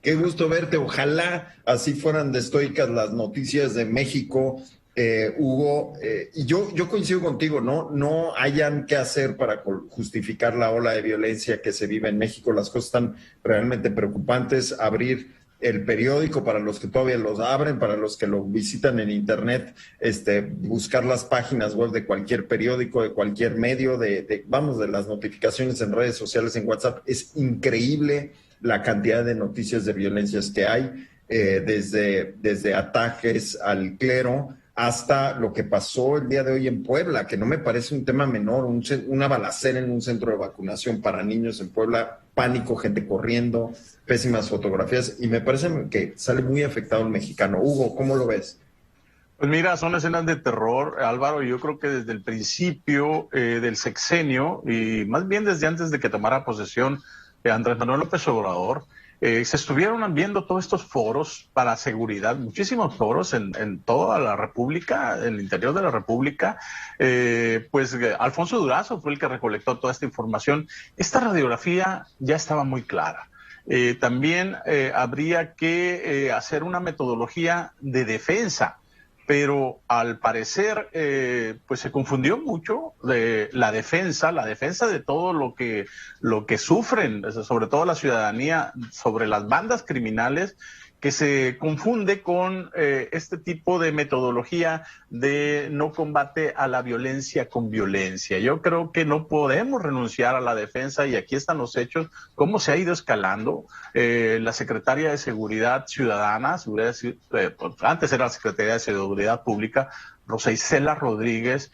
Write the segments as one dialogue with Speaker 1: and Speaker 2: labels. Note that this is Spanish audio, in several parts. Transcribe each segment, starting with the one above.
Speaker 1: Qué gusto verte. Ojalá así fueran de estoicas las noticias de México, Hugo. Y yo coincido contigo, no hayan qué hacer para justificar la ola de violencia que se vive en México. Las cosas están realmente preocupantes. Abrir el periódico para los que todavía los abren, para los que lo visitan en internet, buscar las páginas web de cualquier periódico, de cualquier medio, de las notificaciones en redes sociales, en WhatsApp. Es increíble la cantidad de noticias de violencias que hay, desde ataques al clero hasta lo que pasó el día de hoy en Puebla, que no me parece un tema menor, una balacera en un centro de vacunación para niños en Puebla, pánico, gente corriendo, pésimas fotografías, y me parece que sale muy afectado el mexicano. Hugo, ¿cómo lo ves?
Speaker 2: Pues mira, son escenas de terror, Álvaro. Yo creo que desde el principio del sexenio, y más bien desde antes de que tomara posesión Andrés Manuel López Obrador, se estuvieron viendo todos estos foros para seguridad, muchísimos foros en toda la República, en el interior de la República. Alfonso Durazo fue el que recolectó toda esta información. Esta radiografía ya estaba muy clara. También habría que hacer una metodología de defensa, pero al parecer pues se confundió mucho de la defensa de todo lo que sufren, sobre todo la ciudadanía, sobre las bandas criminales, que se confunde con este tipo de metodología de no combate a la violencia con violencia. Yo creo que no podemos renunciar a la defensa, y aquí están los hechos, cómo se ha ido escalando. La Secretaria de Seguridad Ciudadana, antes era la Secretaría de Seguridad Pública, Rosa Isela Rodríguez,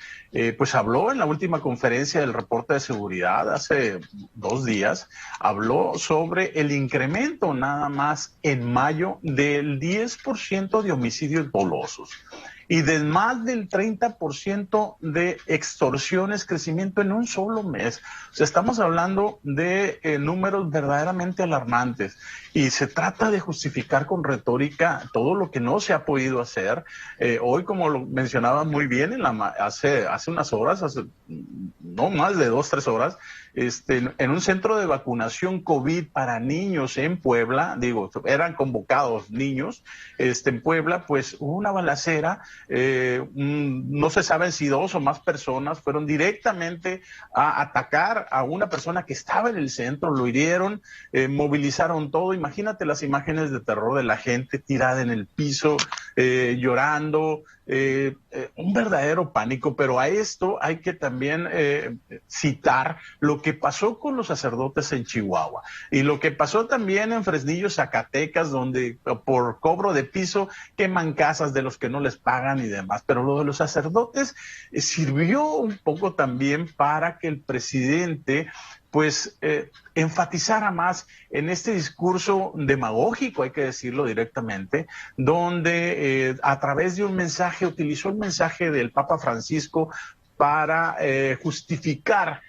Speaker 2: pues habló en la última conferencia del reporte de seguridad hace 2 días, habló sobre el incremento nada más en mayo del 10% de homicidios dolosos y de más del 30% de extorsiones, crecimiento en un solo mes. O sea, estamos hablando de números verdaderamente alarmantes, y se trata de justificar con retórica todo lo que no se ha podido hacer. Hoy, como lo mencionaba muy bien, hace unas horas, no más de 2, 3 horas, en un centro de vacunación COVID para niños en Puebla, eran convocados niños, en Puebla, pues hubo una balacera. No se sabe si 2 o más personas fueron directamente a atacar a una persona que estaba en el centro, lo hirieron, movilizaron todo. Imagínate las imágenes de terror de la gente tirada en el piso, llorando, un verdadero pánico. Pero a esto hay que también citar lo que pasó con los sacerdotes en Chihuahua y lo que pasó también en Fresnillo, Zacatecas, donde por cobro de piso queman casas de los que no les pagan y demás. Pero lo de los sacerdotes sirvió un poco también para que el presidente pues enfatizara más en este discurso demagógico, hay que decirlo directamente, donde a través de un mensaje, utilizó el mensaje del Papa Francisco para justificar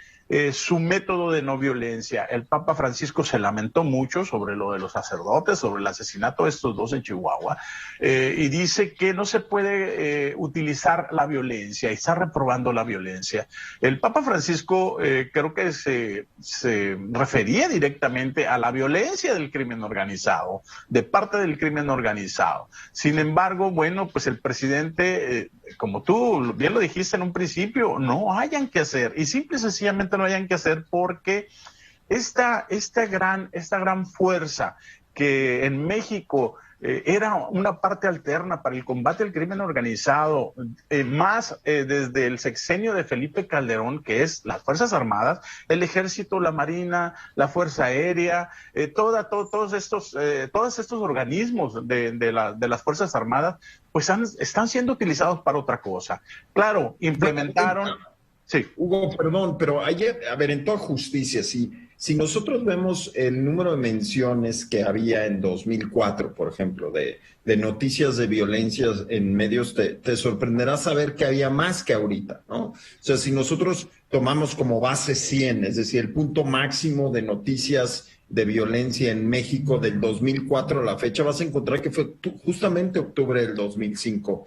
Speaker 2: su método de no violencia. El Papa Francisco se lamentó mucho sobre lo de los sacerdotes, sobre el asesinato de estos 2 en Chihuahua, y dice que no se puede utilizar la violencia, y está reprobando la violencia. El Papa Francisco creo que se refería directamente a la violencia del crimen organizado, de parte del crimen organizado. Sin embargo, bueno, pues el presidente, como tú bien lo dijiste en un principio, no hayan que hacer, y simple y sencillamente no hayan que hacer, porque esta gran fuerza que en México era una parte alterna para el combate al crimen organizado, desde el sexenio de Felipe Calderón, que es las Fuerzas Armadas, el Ejército, la Marina, la Fuerza Aérea, todos estos organismos de las Fuerzas Armadas, pues están siendo utilizados para otra cosa. Claro, implementaron... Sí.
Speaker 1: Hugo, perdón, pero en toda justicia, si nosotros vemos el número de menciones que había en 2004, por ejemplo, de noticias de violencias en medios, te sorprenderá saber que había más que ahorita, ¿no? O sea, si nosotros tomamos como base 100, es decir, el punto máximo de noticias de violencia en México del 2004 a la fecha, vas a encontrar que fue justamente octubre del 2005,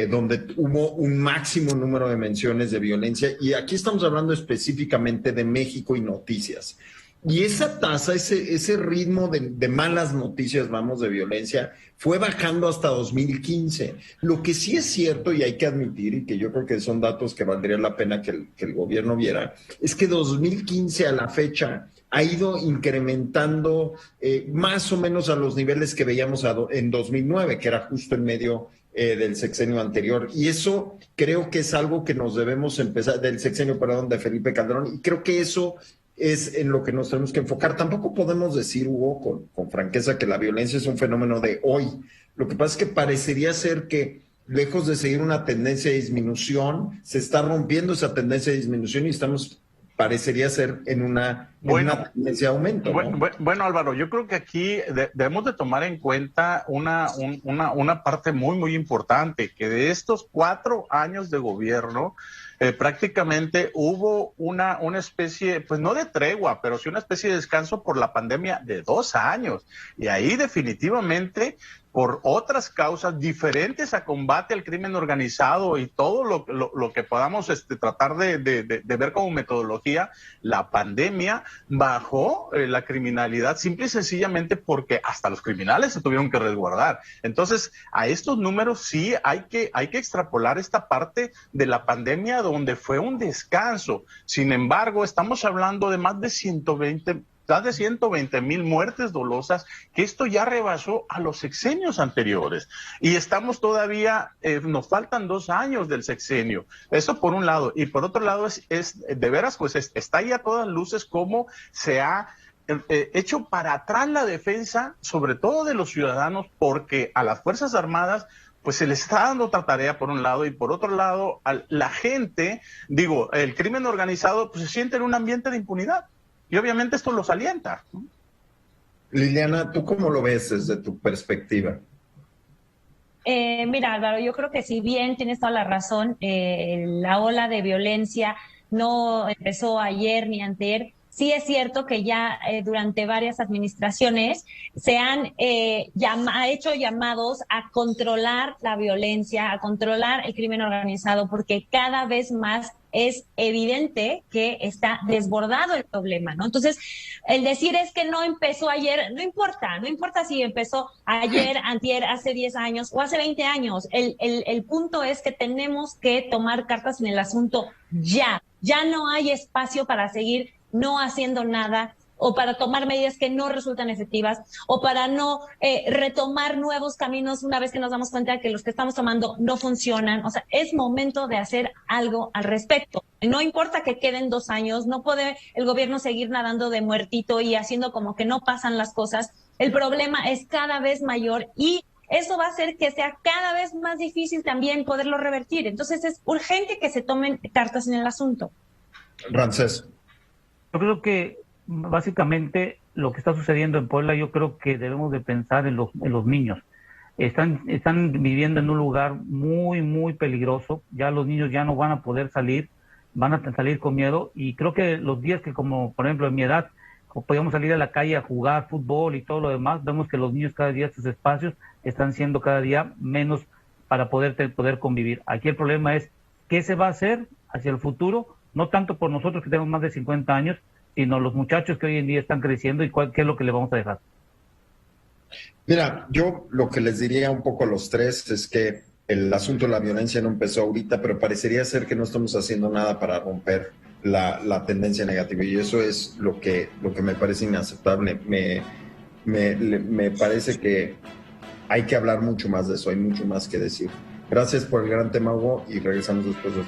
Speaker 1: donde hubo un máximo número de menciones de violencia, y aquí estamos hablando específicamente de México y noticias. Y esa tasa, ese ritmo de malas noticias, vamos, de violencia, fue bajando hasta 2015. Lo que sí es cierto y hay que admitir, y que yo creo que son datos que valdría la pena que el gobierno viera, es que 2015 a la fecha ha ido incrementando más o menos a los niveles que veíamos en 2009, que era justo en medio del sexenio anterior. Y eso creo que es algo que nos debemos empezar, del sexenio, perdón, de Felipe Calderón, y creo que eso es en lo que nos tenemos que enfocar. Tampoco podemos decir, Hugo, con franqueza, que la violencia es un fenómeno de hoy. Lo que pasa es que parecería ser que, lejos de seguir una tendencia de disminución, se está rompiendo esa tendencia de disminución y estamos, parecería ser, en una tendencia de aumento, ¿no?
Speaker 2: Bueno, Álvaro, yo creo que aquí debemos de tomar en cuenta una parte muy, muy importante, que de estos 4 años de gobierno, prácticamente hubo una especie, pues no de tregua, pero sí una especie de descanso por la pandemia de 2 años. Y ahí definitivamente, por otras causas diferentes a combate al crimen organizado y todo lo que podamos tratar de ver como metodología, la pandemia bajó la criminalidad simple y sencillamente porque hasta los criminales se tuvieron que resguardar. Entonces, a estos números sí hay que extrapolar esta parte de la pandemia donde fue un descanso. Sin embargo, estamos hablando de más de 120,000 muertes dolosas, que esto ya rebasó a los sexenios anteriores. Y estamos todavía, nos faltan 2 años del sexenio. Eso por un lado. Y por otro lado, es de veras, pues está ahí a todas luces cómo se ha hecho para atrás la defensa, sobre todo de los ciudadanos, porque a las Fuerzas Armadas pues se les está dando otra tarea por un lado, y por otro lado, la gente, el crimen organizado, pues se siente en un ambiente de impunidad. Y obviamente esto los alienta.
Speaker 1: Liliana, ¿tú cómo lo ves desde tu perspectiva?
Speaker 3: Mira, Álvaro, yo creo que si bien tienes toda la razón, la ola de violencia no empezó ayer ni antier. Sí es cierto que ya durante varias administraciones se han hecho llamados a controlar la violencia, a controlar el crimen organizado, porque cada vez más es evidente que está desbordado el problema, ¿no? Entonces, el decir es que no empezó ayer, no importa si empezó ayer, antier, hace 10 años o hace 20 años. El punto es que tenemos que tomar cartas en el asunto ya. Ya no hay espacio para seguir no haciendo nada, o para tomar medidas que no resultan efectivas, o para no retomar nuevos caminos una vez que nos damos cuenta de que los que estamos tomando no funcionan. O sea, es momento de hacer algo al respecto. No importa que queden 2 años, no puede el gobierno seguir nadando de muertito y haciendo como que no pasan las cosas. El problema es cada vez mayor y eso va a hacer que sea cada vez más difícil también poderlo revertir. Entonces es urgente que se tomen cartas en el asunto.
Speaker 1: Ramsés.
Speaker 4: Yo creo que básicamente lo que está sucediendo en Puebla, yo creo que debemos de pensar en los niños. Están viviendo en un lugar muy, muy peligroso. Ya los niños ya no van a poder salir, van a salir con miedo. Y creo que los días que, como por ejemplo en mi edad, podíamos salir a la calle a jugar fútbol y todo lo demás, vemos que los niños cada día, sus espacios están siendo cada día menos para poder convivir. Aquí el problema es qué se va a hacer hacia el futuro, no tanto por nosotros que tenemos más de 50 años, sino los muchachos que hoy en día están creciendo y qué es lo que le vamos a dejar.
Speaker 1: Mira, yo lo que les diría un poco a los tres es que el asunto de la violencia no empezó ahorita, pero parecería ser que no estamos haciendo nada para romper la tendencia negativa, y eso es lo que me parece inaceptable. Me parece que hay que hablar mucho más de eso, hay mucho más que decir. Gracias por el gran tema, Hugo, y regresamos después de